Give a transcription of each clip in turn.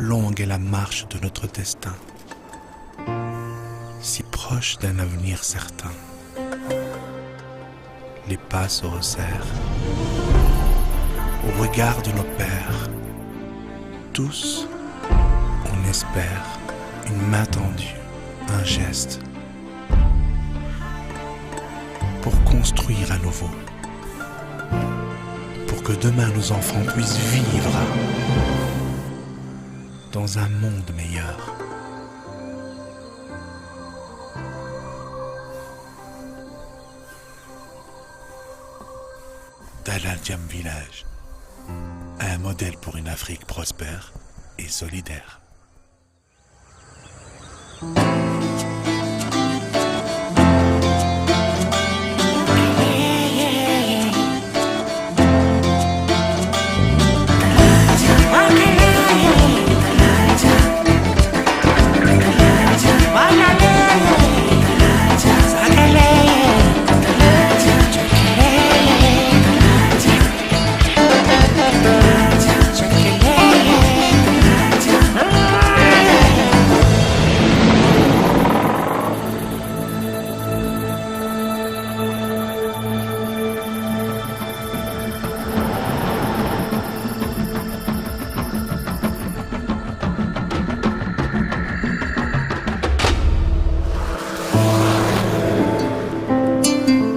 longue est la marche de notre destin, si proche d'un avenir certain. Les pas se resserrent au regard de nos pères. Tous, on espère, une main tendue, un geste, pour construire à nouveau, pour que demain nos enfants puissent vivre dans un monde meilleur. Dal Diam Village, un modèle pour une Afrique prospère et solidaire.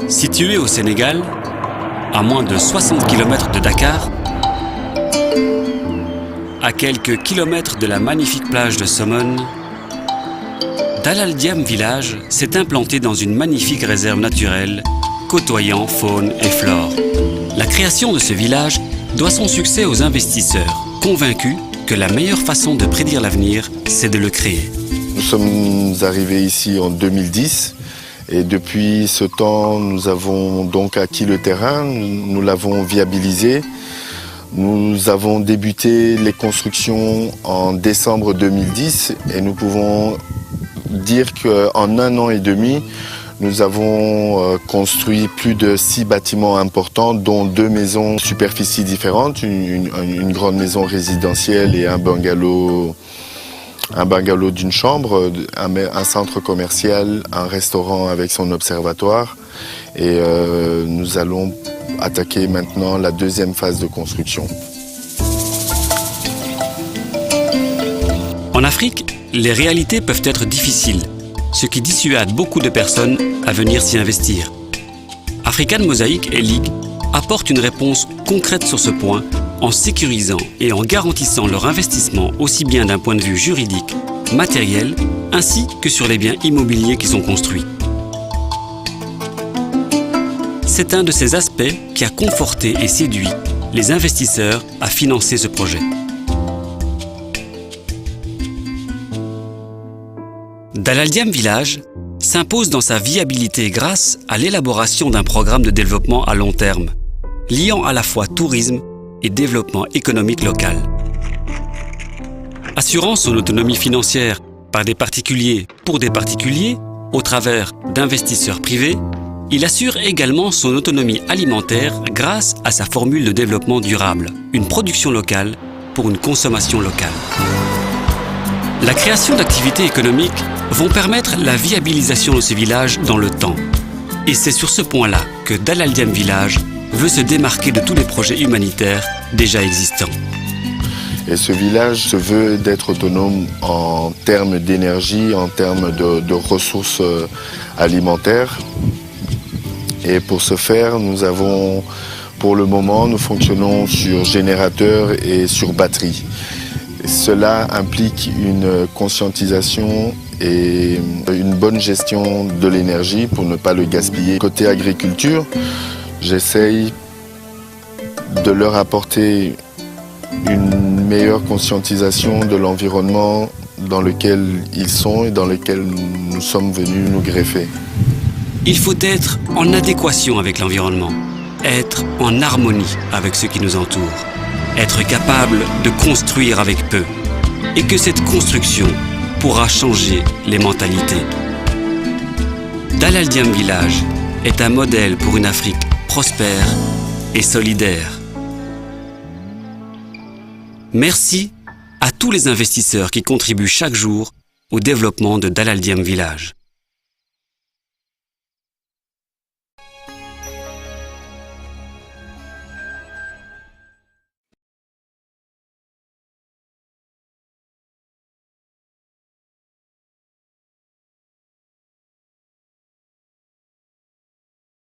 Situé au Sénégal, à moins de 60 km de Dakar, à quelques kilomètres de la magnifique plage de Somone, Dal Diam Village s'est implanté dans une magnifique réserve naturelle, côtoyant faune et flore. La création de ce village doit son succès aux investisseurs, convaincus que la meilleure façon de prédire l'avenir, c'est de le créer. Nous sommes arrivés ici en 2010. Et depuis ce temps, nous avons donc acquis le terrain, nous l'avons viabilisé. Nous avons débuté les constructions en décembre 2010 et nous pouvons dire qu'en 1 an et demi, nous avons construit plus de 6 bâtiments importants, dont 2 maisons superficies différentes, une grande maison résidentielle et un bungalow d'une chambre, un centre commercial, un restaurant avec son observatoire. Et nous allons attaquer maintenant la 2e phase de construction. En Afrique, les réalités peuvent être difficiles, ce qui dissuade beaucoup de personnes à venir s'y investir. African Mosaic et League apportent une réponse concrète sur ce point en sécurisant et en garantissant leur investissement aussi bien d'un point de vue juridique, matériel, ainsi que sur les biens immobiliers qui sont construits. C'est un de ces aspects qui a conforté et séduit les investisseurs à financer ce projet. Dal Diam Village s'impose dans sa viabilité grâce à l'élaboration d'un programme de développement à long terme, liant à la fois tourisme et développement économique local. Assurant son autonomie financière par des particuliers pour des particuliers, au travers d'investisseurs privés, il assure également son autonomie alimentaire grâce à sa formule de développement durable, une production locale pour une consommation locale. La création d'activités économiques vont permettre la viabilisation de ce village dans le temps. Et c'est sur ce point-là que Dal Diam Village veut se démarquer de tous les projets humanitaires déjà existants. Et ce village se veut d'être autonome en termes d'énergie, en termes de ressources alimentaires. Et pour ce faire, pour le moment, nous fonctionnons sur générateur et sur batterie. Cela implique une conscientisation et une bonne gestion de l'énergie pour ne pas le gaspiller. Côté agriculture, j'essaye de leur apporter une meilleure conscientisation de l'environnement dans lequel ils sont et dans lequel nous sommes venus nous greffer. Il faut être en adéquation avec l'environnement, être en harmonie avec ce qui nous entoure, être capable de construire avec peu, et que cette construction pourra changer les mentalités. Dal Diam Village est un modèle pour une Afrique prospère et solidaire. Merci à tous les investisseurs qui contribuent chaque jour au développement de Dalaldiam Village.